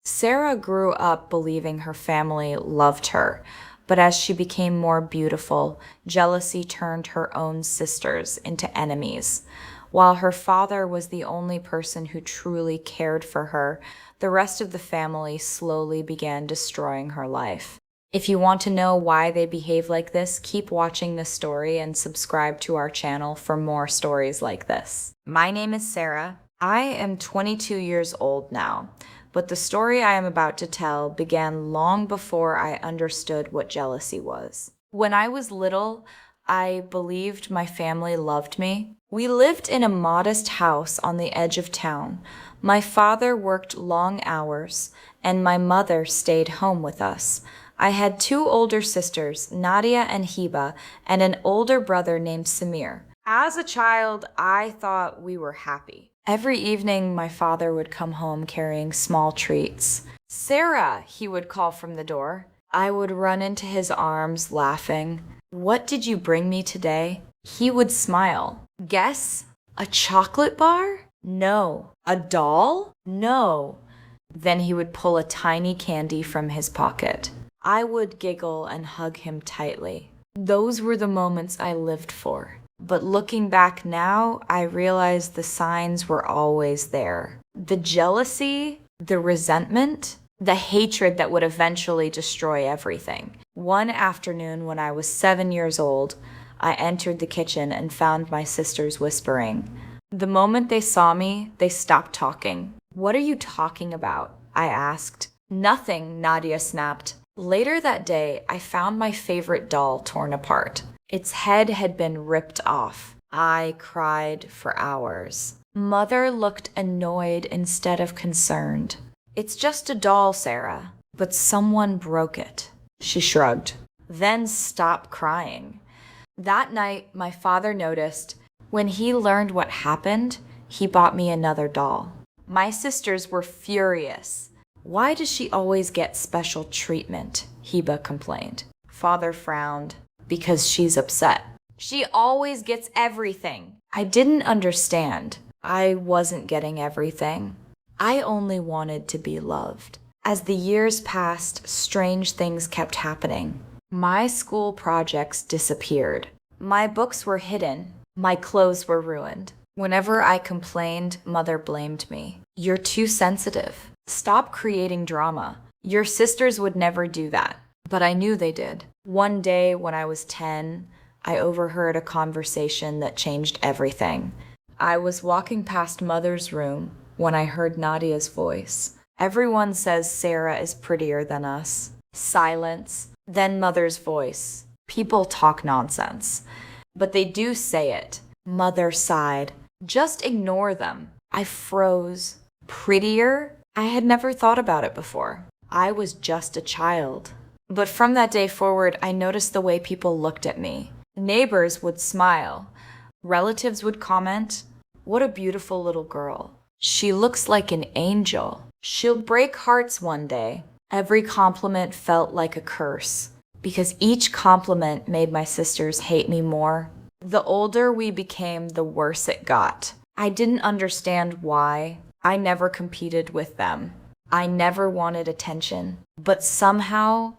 Sara grew up believing her family loved her, but as she became more beautiful, jealousy turned her own sisters into enemies. While her father was the only person who truly cared for her, the rest of the family slowly began destroying her life. If you want to know why they behave like this, keep watching this story and subscribe to our channel for more stories like this. My name is Sara. I am 22 years old now, but the story I am about to tell began long before I understood what jealousy was. When I was little, I believed my family loved me. We lived in a modest house on the edge of town. My father worked long hours, and my mother stayed home with us. I had two older sisters, Nadia and Hiba, and an older brother named Samir. As a child, I thought we were happy. Every evening, my father would come home carrying small treats. "Sara," he would call from the door. I would run into his arms, laughing. "What did you bring me today?" He would smile. "Guess? A chocolate bar? No. A doll? No." Then he would pull a tiny candy from his pocket. I would giggle and hug him tightly. Those were the moments I lived for. But looking back now, I realize the signs were always there. The jealousy, the resentment, the hatred that would eventually destroy everything. One afternoon when I was 7 years old, I entered the kitchen and found my sisters whispering. The moment they saw me, they stopped talking. "What are you talking about?" I asked. "Nothing," Nadia snapped. Later that day, I found my favorite doll torn apart. Its head had been ripped off. I cried for hours. Mother looked annoyed instead of concerned. "It's just a doll, Sara." "But someone broke it." She shrugged. "Then stop crying." That night, my father noticed. When he learned what happened, he bought me another doll. My sisters were furious. "Why does she always get special treatment?" Hiba complained. Father frowned. "Because she's upset. She always gets everything." I didn't understand. I wasn't getting everything. I only wanted to be loved. As the years passed, strange things kept happening. My school projects disappeared. My books were hidden. My clothes were ruined. Whenever I complained, Mother blamed me. "You're too sensitive. Stop creating drama. Your sisters would never do that." But I knew they did. One day when I was 10, I overheard a conversation that changed everything. I was walking past Mother's room when I heard Nadia's voice. "Everyone says Sara is prettier than us." Silence. Then Mother's voice. "People talk nonsense, but they do say it." Mother sighed. "Just ignore them." I froze. Prettier? I had never thought about it before. I was just a child. But from that day forward, I noticed the way people looked at me. Neighbors would smile. Relatives would comment, "What a beautiful little girl. She looks like an angel. She'll break hearts one day." Every compliment felt like a curse, because each compliment made my sisters hate me more. The older we became, the worse it got. I didn't understand why. I never competed with them. I never wanted attention. But somehow,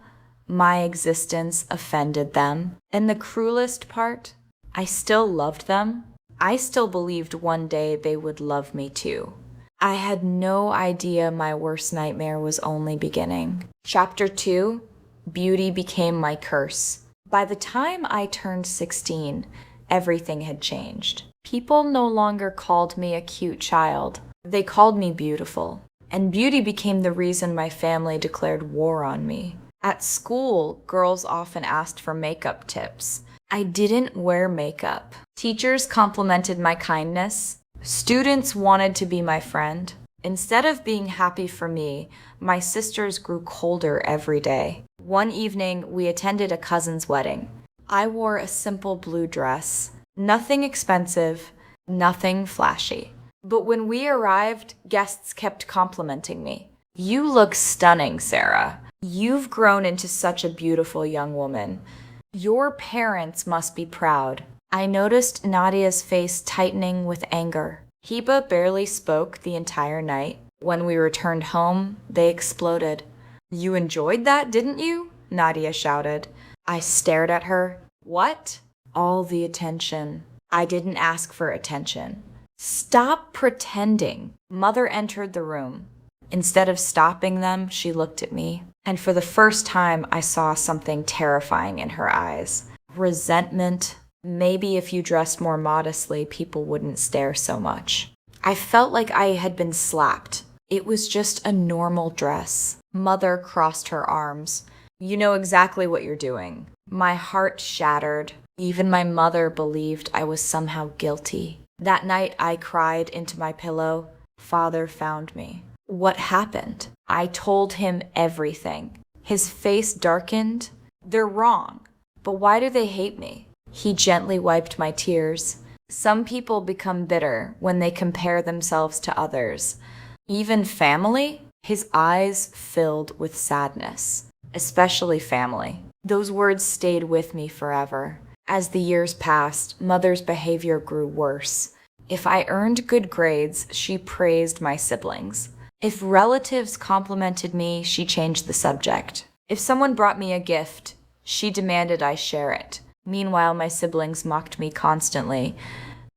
my existence offended them. And the cruelest part, I still loved them. I still believed one day they would love me too. I had no idea my worst nightmare was only beginning. Chapter 2, Beauty Became My Curse. By the time I turned 16, everything had changed. People no longer called me a cute child. They called me beautiful. And beauty became the reason my family declared war on me. At school, girls often asked for makeup tips. I didn't wear makeup. Teachers complimented my kindness. Students wanted to be my friend. Instead of being happy for me, my sisters grew colder every day. One evening, we attended a cousin's wedding. I wore a simple blue dress. Nothing expensive, nothing flashy. But when we arrived, guests kept complimenting me. "You look stunning, Sara. You've grown into such a beautiful young woman. Your parents must be proud." I noticed Nadia's face tightening with anger. Hiba barely spoke the entire night. When we returned home, they exploded. "You enjoyed that, didn't you?" Nadia shouted. I stared at her. What? All the attention. I didn't ask for attention. Stop pretending. Mother entered the room. Instead of stopping them, she looked at me, and for the first time I saw something terrifying in her eyes. Resentment. Maybe if you dressed more modestly, people wouldn't stare so much. I felt like I had been slapped. It was just a normal dress. Mother crossed her arms. "You know exactly what you're doing." My heart shattered. Even my mother believed I was somehow guilty. That night I cried into my pillow. Father found me. What happened? I told him everything. His face darkened. "They're wrong. But why do they hate me?" He gently wiped my tears. Some people become bitter when they compare themselves to others. Even family? His eyes filled with sadness. Especially family. Those words stayed with me forever. As the years passed, Mother's behavior grew worse. If I earned good grades, she praised my siblings. If relatives complimented me, she changed the subject. If someone brought me a gift, she demanded I share it. Meanwhile, my siblings mocked me constantly.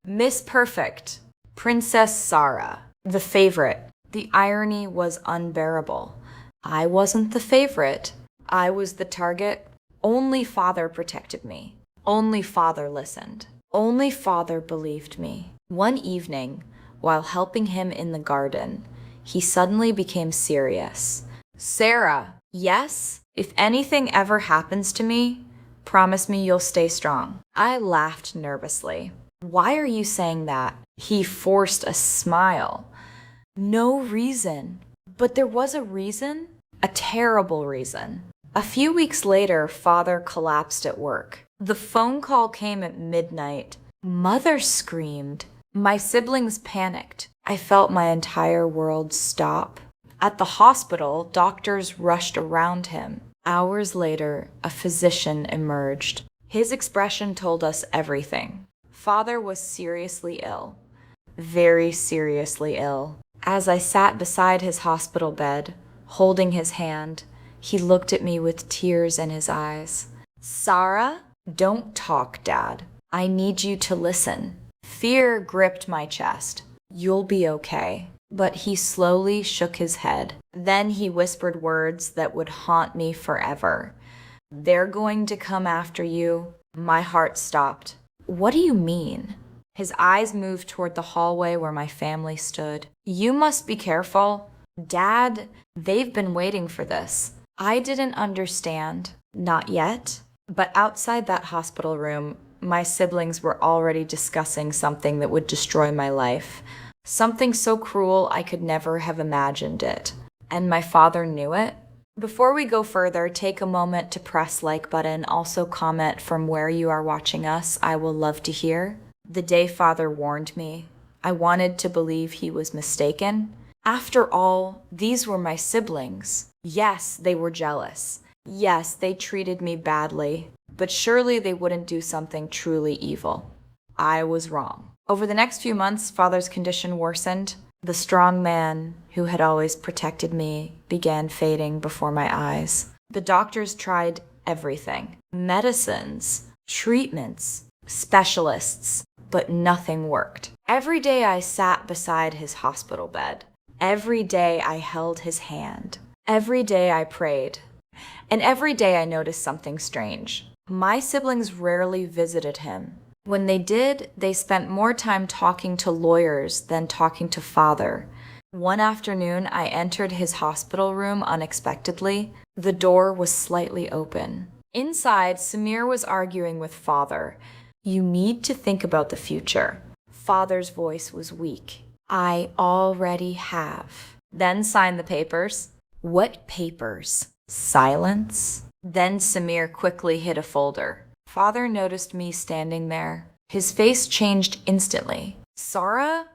Miss Perfect, Princess Sara, the favorite. The irony was unbearable. I wasn't the favorite. I was the target. Only Father protected me. Only Father listened. Only Father believed me. One evening, while helping him in the garden, he suddenly became serious. "Sara, yes? If anything ever happens to me, promise me you'll stay strong." I laughed nervously. "Why are you saying that?" He forced a smile. "No reason." But there was a reason. A terrible reason. A few weeks later, Father collapsed at work. The phone call came at midnight. Mother screamed. My siblings panicked. I felt my entire world stop. At the hospital, doctors rushed around him. Hours later, a physician emerged. His expression told us everything. Father was seriously ill. Very seriously ill. As I sat beside his hospital bed, holding his hand, he looked at me with tears in his eyes. "Sara, don't talk, Dad. I need you to listen." Fear gripped my chest. "You'll be okay." But he slowly shook his head. Then he whispered words that would haunt me forever. "They're going to come after you." My heart stopped. "What do you mean?" His eyes moved toward the hallway where my family stood. "You must be careful. Dad, they've been waiting for this." I didn't understand. Not yet. But outside that hospital room, my siblings were already discussing something that would destroy my life. Something so cruel I could never have imagined it. And my father knew it. Before we go further, take a moment to press like button. Also comment from where you are watching us. I will love to hear. The day Father warned me, I wanted to believe he was mistaken. After all, these were my siblings. Yes, they were jealous. Yes, they treated me badly. But surely they wouldn't do something truly evil. I was wrong. Over the next few months, Father's condition worsened. The strong man who had always protected me began fading before my eyes. The doctors tried everything. Medicines, treatments, specialists, but nothing worked. Every day I sat beside his hospital bed. Every day I held his hand. Every day I prayed. And every day I noticed something strange. My siblings rarely visited him. When they did, they spent more time talking to lawyers than talking to Father. One afternoon, I entered his hospital room unexpectedly. The door was slightly open. Inside, Samir was arguing with Father. "You need to think about the future." Father's voice was weak. "I already have." "Then sign the papers." "What papers?" Silence. Then Samir quickly hid a folder. Father noticed me standing there. His face changed instantly. "Sara?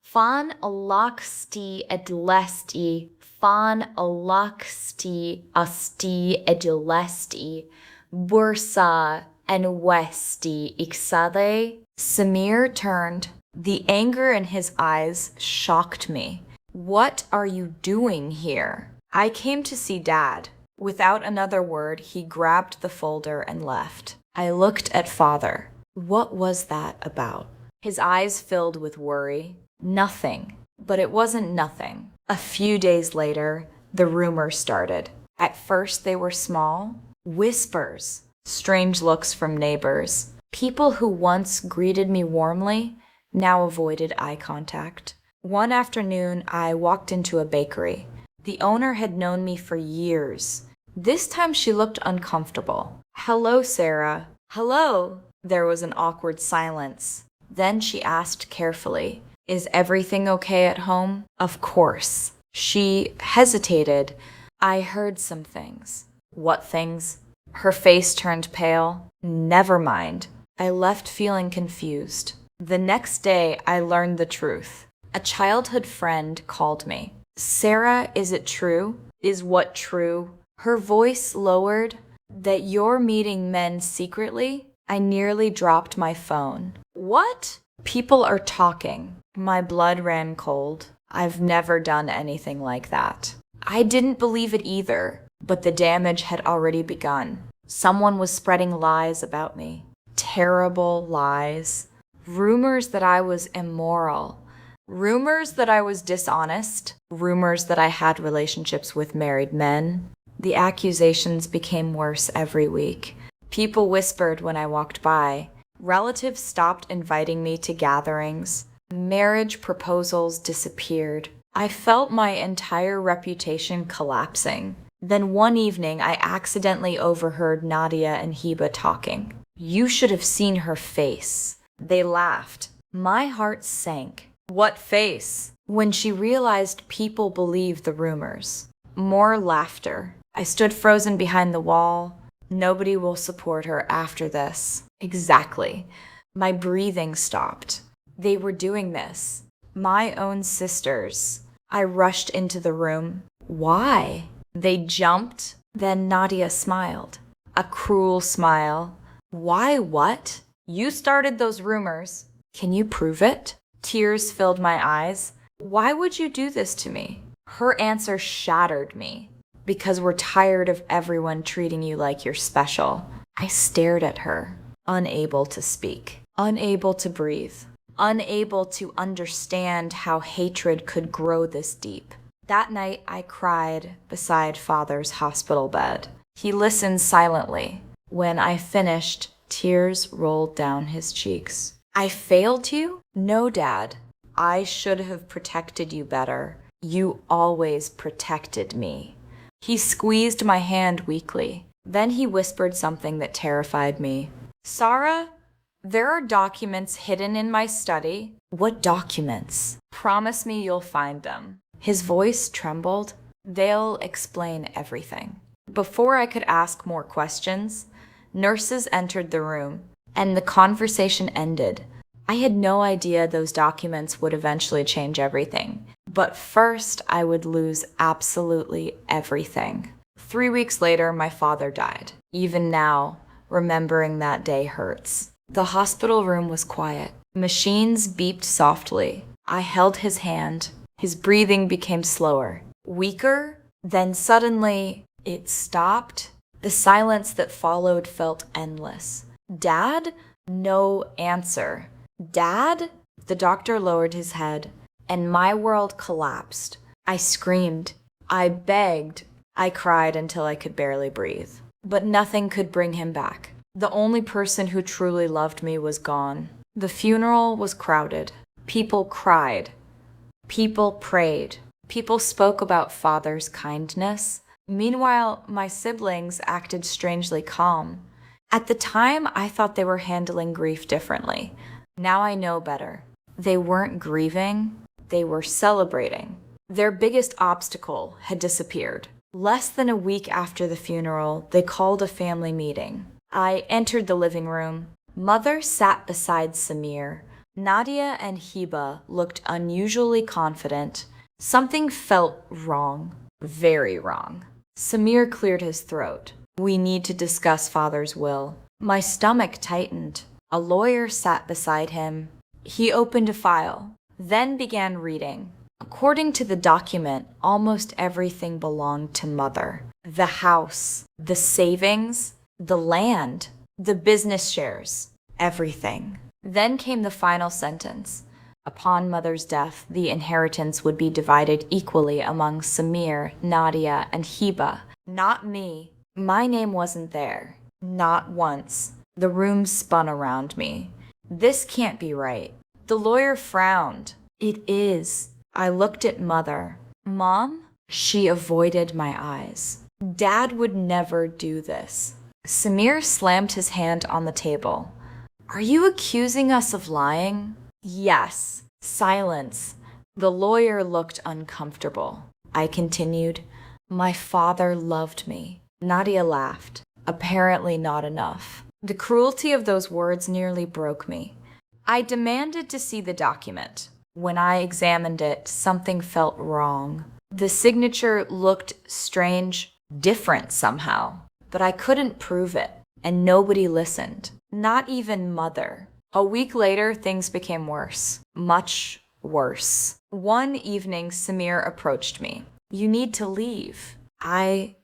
Fan alaksti edlesti, fan alaksti asti edlesti, bursa en westi ixade." Samir turned. The anger in his eyes shocked me. What are you doing here? I came to see Dad. Without another word, he grabbed the folder and left. I looked at Father. What was that about? His eyes filled with worry. Nothing. But it wasn't nothing. A few days later, the rumors started. At first, they were small. Whispers. Strange looks from neighbors. People who once greeted me warmly now avoided eye contact. One afternoon, I walked into a bakery. The owner had known me for years. This time she looked uncomfortable. "Hello, Sara." "Hello." There was an awkward silence. Then she asked carefully, "Is everything okay at home?" "Of course." She hesitated. "I heard some things." "What things?" Her face turned pale. "Never mind." I left feeling confused. The next day, I learned the truth. A childhood friend called me. "Sara, is it true?" "Is what true?" Her voice lowered. "That you're meeting men secretly?" I nearly dropped my phone. "What?" "People are talking." My blood ran cold. I've never done anything like that. I didn't believe it either, but the damage had already begun. Someone was spreading lies about me. Terrible lies. Rumors that I was immoral. Rumors that I was dishonest. Rumors that I had relationships with married men. The accusations became worse every week. People whispered when I walked by. Relatives stopped inviting me to gatherings. Marriage proposals disappeared. I felt my entire reputation collapsing. Then one evening, I accidentally overheard Nadia and Hiba talking. You should have seen her face. They laughed. My heart sank. What face? When she realized people believed the rumors. More laughter. I stood frozen behind the wall. Nobody will support her after this. Exactly. My breathing stopped. They were doing this. My own sisters. I rushed into the room. Why? They jumped. Then Nadia smiled. A cruel smile. Why what? You started those rumors. Can you prove it? Tears filled my eyes. Why would you do this to me? Her answer shattered me. Because we're tired of everyone treating you like you're special. I stared at her, unable to speak, unable to breathe, unable to understand how hatred could grow this deep. That night, I cried beside Father's hospital bed. He listened silently. When I finished, tears rolled down his cheeks. I failed you? No, Dad. I should have protected you better. You always protected me. He squeezed my hand weakly. Then he whispered something that terrified me. Sara, there are documents hidden in my study. What documents? Promise me you'll find them. His voice trembled. They'll explain everything. Before I could ask more questions, nurses entered the room, and the conversation ended. I had no idea those documents would eventually change everything. But first, I would lose absolutely everything. 3 weeks later, my father died. Even now, remembering that day hurts. The hospital room was quiet. Machines beeped softly. I held his hand. His breathing became slower, weaker. Then suddenly, it stopped. The silence that followed felt endless. Dad? No answer. Dad? The doctor lowered his head, and my world collapsed. I screamed. I begged. I cried until I could barely breathe. But nothing could bring him back. The only person who truly loved me was gone. The funeral was crowded. People cried. People prayed. People spoke about Father's kindness. Meanwhile, my siblings acted strangely calm. At the time, I thought they were handling grief differently. Now I know better. They weren't grieving, they were celebrating. Their biggest obstacle had disappeared. Less than a week after the funeral, they called a family meeting. I entered the living room. Mother sat beside Samir. Nadia and Hiba looked unusually confident. Something felt wrong, very wrong. Samir cleared his throat. We need to discuss Father's will. My stomach tightened. A lawyer sat beside him. He opened a file, then began reading. According to the document, almost everything belonged to Mother. The house, the savings, the land, the business shares, everything. Then came the final sentence. Upon Mother's death, the inheritance would be divided equally among Samir, Nadia, and Hiba. Not me. My name wasn't there. Not once. The room spun around me. This can't be right. The lawyer frowned. It is. I looked at Mother. Mom? She avoided my eyes. Dad would never do this. Samir slammed his hand on the table. Are you accusing us of lying? Yes. Silence. The lawyer looked uncomfortable. I continued. My father loved me. Nadia laughed. Apparently not enough. The cruelty of those words nearly broke me. I demanded to see the document. When I examined it, something felt wrong. The signature looked strange, different somehow, but I couldn't prove it, and nobody listened, not even Mother. A week later, things became worse, much worse. One evening, Samir approached me. You need to leave. I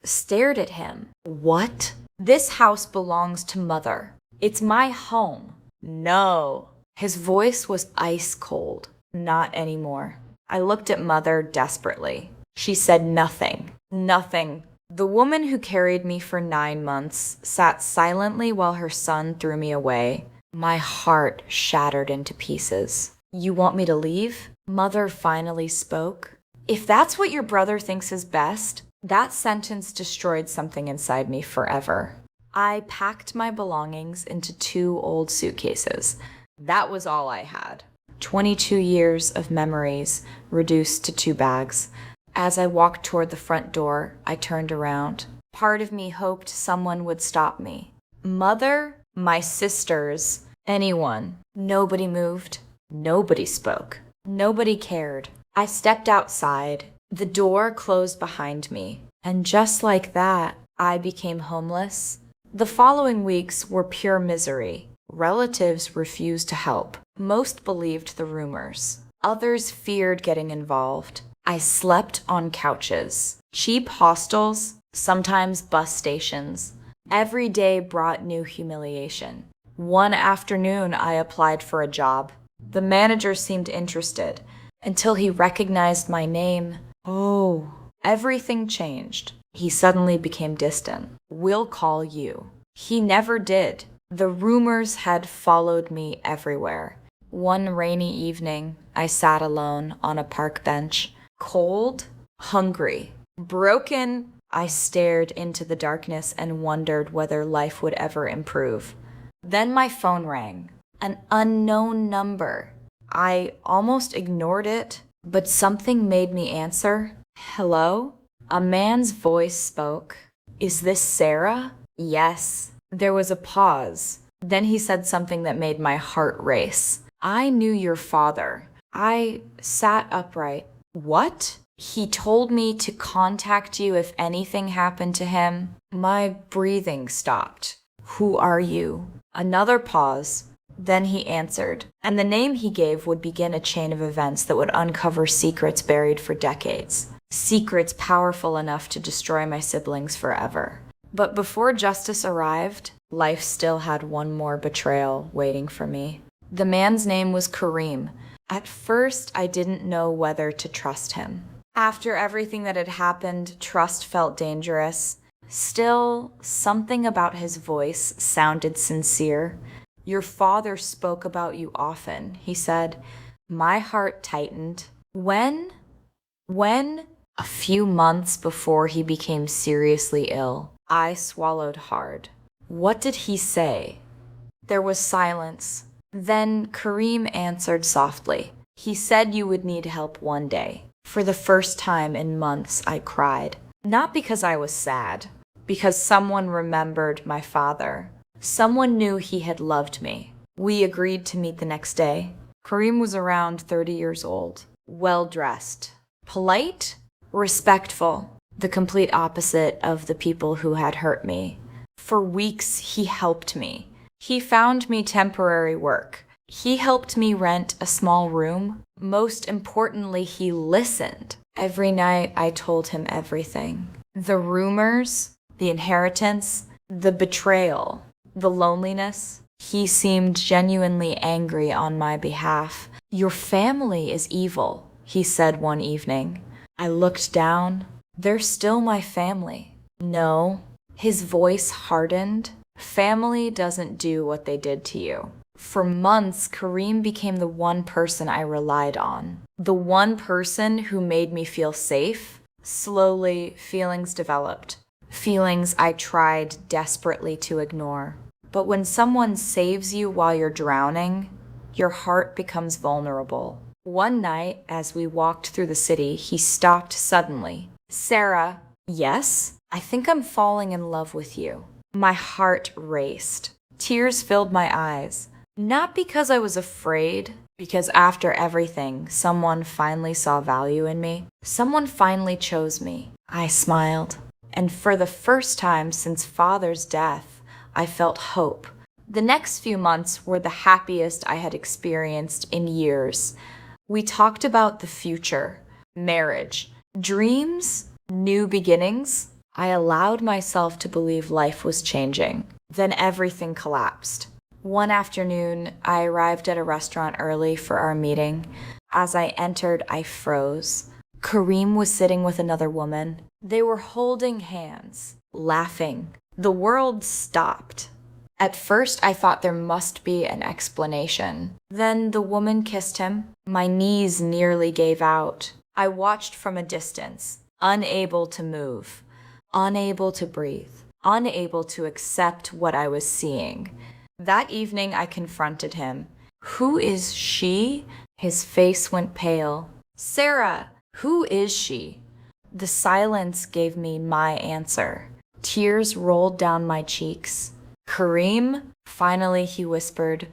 stared at him. What? This house belongs to Mother. It's my home. No. His voice was ice cold. Not anymore. I looked at Mother desperately. She said nothing. Nothing. The woman who carried me for 9 months sat silently while her son threw me away. My heart shattered into pieces. You want me to leave? Mother finally spoke. If that's what your brother thinks is best, that sentence destroyed something inside me forever. I packed my belongings into 2 old suitcases. That was all I had. 22 years of memories reduced to 2 bags. As I walked toward the front door, I turned around. Part of me hoped someone would stop me. Mother, my sisters, anyone. Nobody moved. Nobody spoke. Nobody cared. I stepped outside. The door closed behind me. And just like that, I became homeless. The following weeks were pure misery. Relatives refused to help. Most believed the rumors. Others feared getting involved. I slept on couches, cheap hostels, sometimes bus stations. Every day brought new humiliation. One afternoon, I applied for a job. The manager seemed interested until he recognized my name. Oh, everything changed. He suddenly became distant. We'll call you. He never did. The rumors had followed me everywhere. One rainy evening, I sat alone on a park bench, cold, hungry, broken. I stared into the darkness and wondered whether life would ever improve. Then my phone rang. An unknown number. I almost ignored it, but something made me answer. Hello? A man's voice spoke. Is this Sara? Yes. There was a pause. Then he said something that made my heart race. I knew your father. I sat upright. What? He told me to contact you if anything happened to him. My breathing stopped. Who are you? Another pause. Then he answered, and the name he gave would begin a chain of events that would uncover secrets buried for decades. Secrets powerful enough to destroy my siblings forever. But before justice arrived, life still had one more betrayal waiting for me. The man's name was Kareem. At first, I didn't know whether to trust him. After everything that had happened, trust felt dangerous. Still, something about his voice sounded sincere. Your father spoke about you often, he said. My heart tightened. When? A few months before he became seriously ill. I swallowed hard. What did he say? There was silence. Then Kareem answered softly. He said you would need help one day. For the first time in months, I cried. Not because I was sad, because someone remembered my father. Someone knew he had loved me. We agreed to meet the next day. Kareem was around 30 years old, well-dressed, polite, respectful, the complete opposite of the people who had hurt me. For weeks, he helped me. He found me temporary work. He helped me rent a small room. Most importantly, he listened. Every night I told him everything. The rumors, the inheritance, the betrayal, the loneliness. He seemed genuinely angry on my behalf. "Your family is evil," he said one evening. I looked down. "They're still my family." "No." His voice hardened. "Family doesn't do what they did to you." For months, Kareem became the one person I relied on. The one person who made me feel safe. Slowly, feelings developed. Feelings I tried desperately to ignore. But when someone saves you while you're drowning, your heart becomes vulnerable. One night, as we walked through the city, he stopped suddenly. "Sara." "Yes?" "I think I'm falling in love with you." My heart raced. Tears filled my eyes. Not because I was afraid, because after everything, someone finally saw value in me. Someone finally chose me. I smiled. And for the first time since Father's death, I felt hope. The next few months were the happiest I had experienced in years. We talked about the future, marriage, dreams, new beginnings. I allowed myself to believe life was changing. Then everything collapsed. One afternoon, I arrived at a restaurant early for our meeting. As I entered, I froze. Kareem was sitting with another woman. They were holding hands, laughing. The world stopped. At first, I thought there must be an explanation. Then the woman kissed him. My knees nearly gave out. I watched from a distance, unable to move, unable to breathe, unable to accept what I was seeing. That evening, I confronted him. "Who is she?" His face went pale. "Sara, who is she?" The silence gave me my answer. Tears rolled down my cheeks. "Kareem?" Finally, he whispered.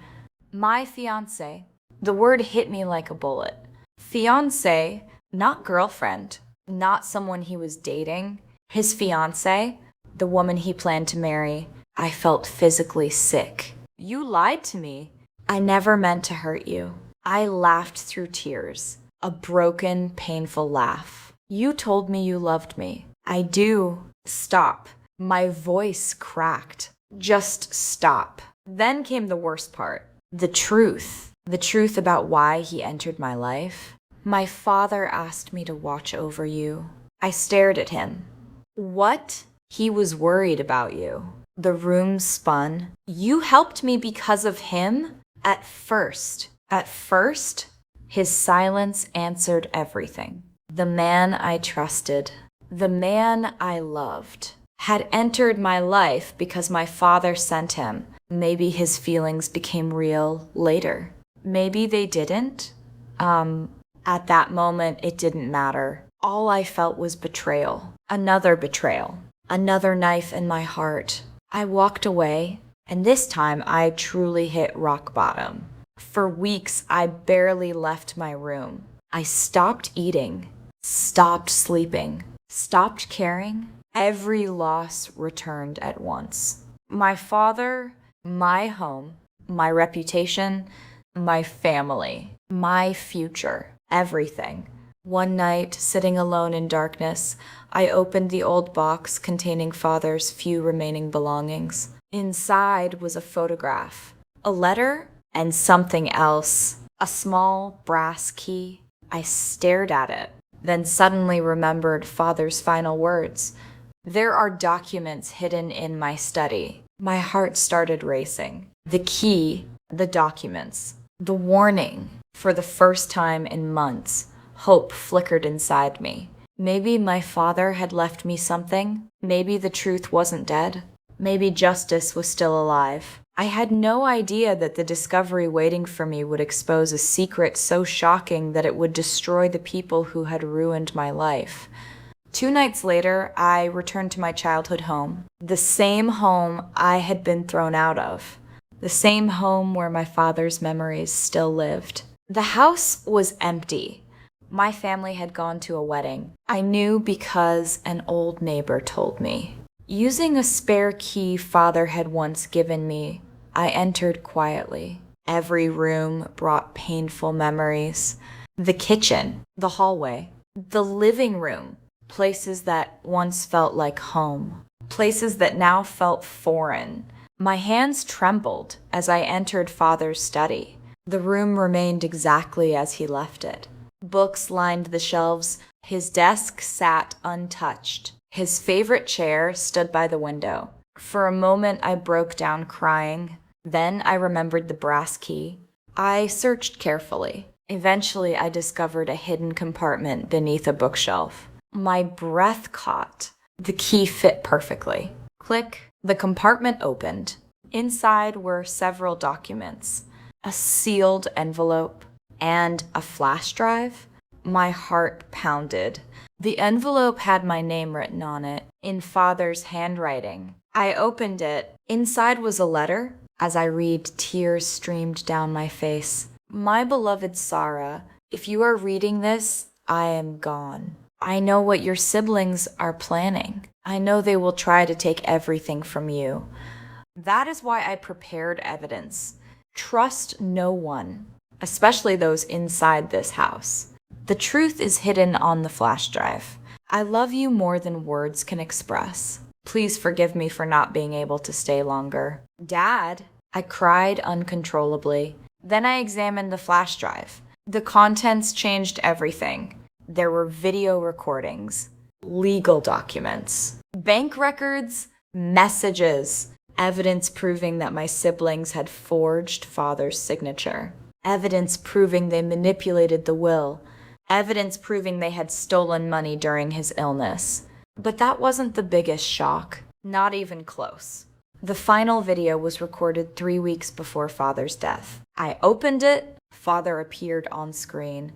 "My fiancé." The word hit me like a bullet. Fiancé, not girlfriend, not someone he was dating. His fiancé, the woman he planned to marry. I felt physically sick. "You lied to me." "I never meant to hurt you." I laughed through tears, a broken, painful laugh. "You told me you loved me." "I do." "Stop." My voice cracked. "Just stop." Then came the worst part. The truth. The truth about why he entered my life. "My father asked me to watch over you." I stared at him. "What?" "He was worried about you." The room spun. "You helped me because of him?" At first. At first, his silence answered everything. The man I trusted, the man I loved, had entered my life because my father sent him. Maybe his feelings became real later. Maybe they didn't. At that moment, it didn't matter. All I felt was betrayal. Another betrayal. Another knife in my heart. I walked away, and this time I truly hit rock bottom. For weeks, I barely left my room. I stopped eating, stopped sleeping, stopped caring. Every loss returned at once. My father, my home, my reputation, my family, my future, everything. One night, sitting alone in darkness, I opened the old box containing Father's few remaining belongings. Inside was a photograph, a letter, and something else. A small brass key. I stared at it, then suddenly remembered Father's final words. "There are documents hidden in my study." My heart started racing. The key, the documents, the warning. For the first time in months, hope flickered inside me. Maybe my father had left me something. Maybe the truth wasn't dead. Maybe justice was still alive. I had no idea that the discovery waiting for me would expose a secret so shocking that it would destroy the people who had ruined my life. 2 nights later, I returned to my childhood home. The same home I had been thrown out of. The same home where my father's memories still lived. The house was empty. My family had gone to a wedding. I knew because an old neighbor told me. Using a spare key Father had once given me, I entered quietly. Every room brought painful memories. the kitchen, the hallway, the living room, places that once felt like home, places that now felt foreign. My hands trembled as I entered Father's study. The room remained exactly as he left it. Books lined the shelves. His desk sat untouched. His favorite chair stood by the window. For a moment, I broke down crying. Then I remembered the brass key. I searched carefully. Eventually, I discovered a hidden compartment beneath a bookshelf. My breath caught. The key fit perfectly. Click. The compartment opened. Inside were several documents, a sealed envelope, and a flash drive. My heart pounded. The envelope had my name written on it, in Father's handwriting. I opened it. Inside was a letter. As I read, tears streamed down my face. My beloved Sara, if you are reading this, I am gone. I know what your siblings are planning. I know they will try to take everything from you. That is why I prepared evidence. Trust no one, especially those inside this house. The truth is hidden on the flash drive. I love you more than words can express. Please forgive me for not being able to stay longer. Dad, I cried uncontrollably. Then I examined the flash drive. The contents changed everything. There were video recordings, legal documents, bank records, messages, evidence proving that my siblings had forged Father's signature, evidence proving they manipulated the will, evidence proving they had stolen money during his illness. But that wasn't the biggest shock, not even close. The final video was recorded 3 weeks before Father's death. I opened it. Father appeared on screen.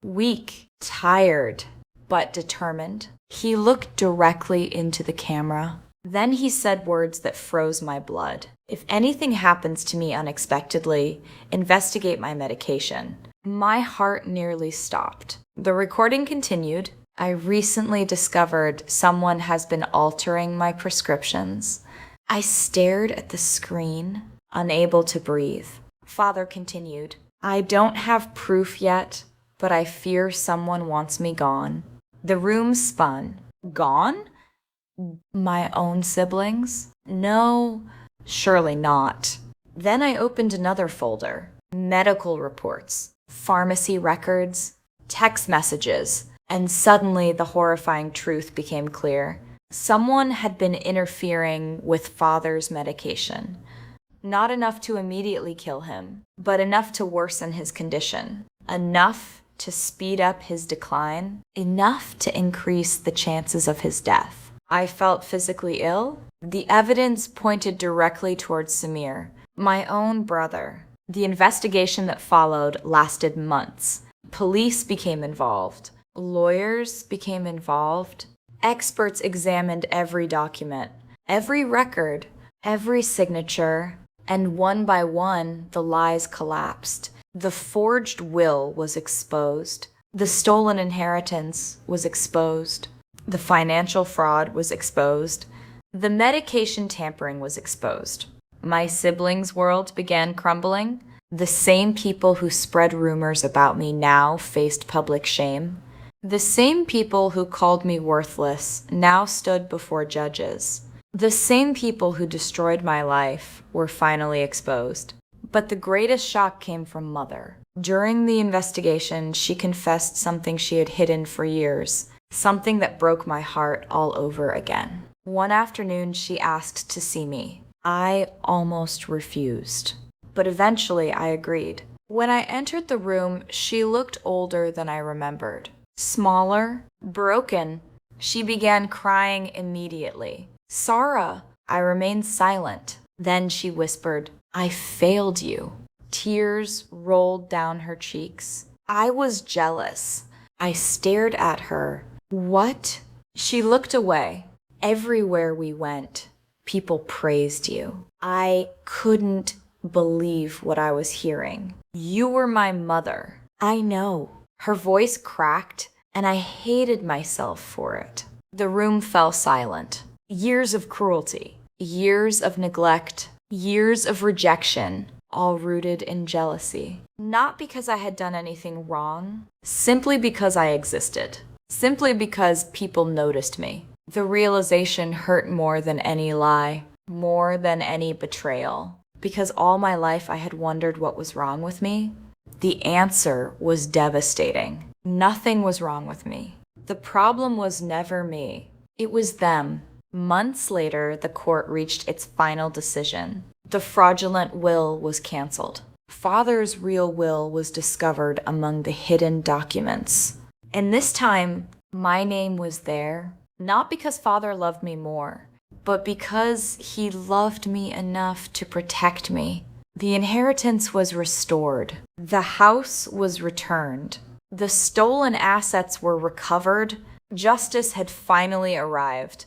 Weak, tired, but determined. He looked directly into the camera. Then he said words that froze my blood. If anything happens to me unexpectedly, investigate my medication. My heart nearly stopped. The recording continued. I recently discovered someone has been altering my prescriptions. I stared at the screen, unable to breathe. Father continued, I don't have proof yet, but I fear someone wants me gone. The room spun. Gone? My own siblings? No, surely not. Then I opened another folder. Medical reports, pharmacy records, text messages, and suddenly the horrifying truth became clear. Someone had been interfering with Father's medication. Not enough to immediately kill him, but enough to worsen his condition. Enough to speed up his decline. Enough to increase the chances of his death. I felt physically ill. The evidence pointed directly towards Samir, my own brother. The investigation that followed lasted months. Police became involved. Lawyers became involved. Experts examined every document, every record, every signature, and one by one, the lies collapsed. The forged will was exposed. The stolen inheritance was exposed. The financial fraud was exposed. The medication tampering was exposed. My siblings' world began crumbling. The same people who spread rumors about me now faced public shame. The same people who called me worthless now stood before judges. The same people who destroyed my life were finally exposed. But the greatest shock came from Mother. During the investigation, she confessed something she had hidden for years, something that broke my heart all over again. One afternoon, she asked to see me. I almost refused, but eventually I agreed. When I entered the room, she looked older than I remembered. Smaller, broken. She began crying immediately. Sara, I remained silent. Then she whispered, I failed you. Tears rolled down her cheeks. I was jealous. I stared at her. What? She looked away. Everywhere we went, people praised you. I couldn't believe what I was hearing. You were my mother. I know. Her voice cracked, and I hated myself for it. The room fell silent. Years of cruelty, years of neglect, years of rejection, all rooted in jealousy. Not because I had done anything wrong, simply because I existed. Simply because people noticed me. The realization hurt more than any lie, more than any betrayal. Because all my life I had wondered what was wrong with me. The answer was devastating. Nothing was wrong with me. The problem was never me. It was them. Months later, the court reached its final decision. The fraudulent will was canceled. Father's real will was discovered among the hidden documents. And this time, my name was there, not because Father loved me more, but because he loved me enough to protect me. The inheritance was restored. The house was returned. The stolen assets were recovered. Justice had finally arrived.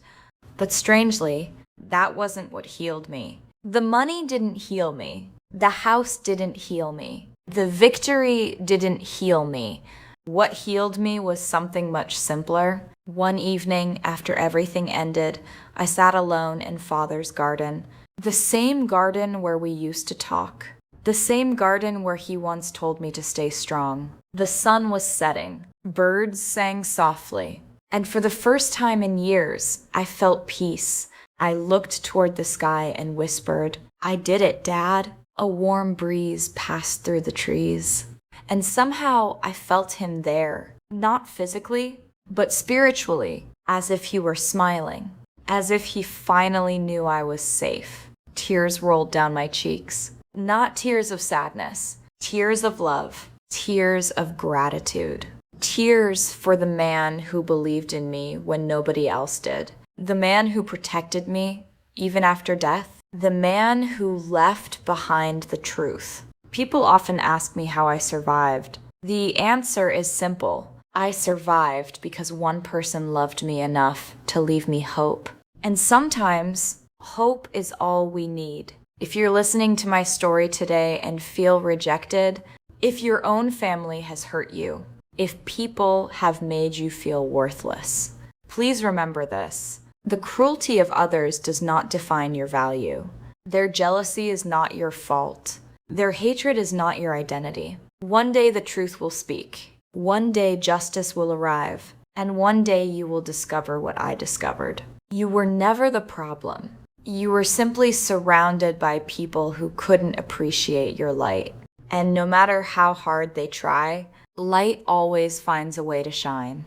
But strangely, that wasn't what healed me. The money didn't heal me. The house didn't heal me. The victory didn't heal me. What healed me was something much simpler. One evening, after everything ended, I sat alone in Father's garden. The same garden where we used to talk. The same garden where he once told me to stay strong. The sun was setting. Birds sang softly. And for the first time in years, I felt peace. I looked toward the sky and whispered, "I did it, Dad." A warm breeze passed through the trees. And somehow I felt him there, not physically, but spiritually, as if he were smiling, as if he finally knew I was safe. Tears rolled down my cheeks. Not tears of sadness, tears of love, tears of gratitude. Tears for the man who believed in me when nobody else did. The man who protected me, even after death. The man who left behind the truth. People often ask me how I survived. The answer is simple. I survived because one person loved me enough to leave me hope. And sometimes, hope is all we need. If you're listening to my story today and feel rejected, if your own family has hurt you, if people have made you feel worthless, please remember this. The cruelty of others does not define your value. Their jealousy is not your fault. Their hatred is not your identity. One day the truth will speak. One day justice will arrive. And one day you will discover what I discovered. You were never the problem. You were simply surrounded by people who couldn't appreciate your light. And no matter how hard they try, light always finds a way to shine.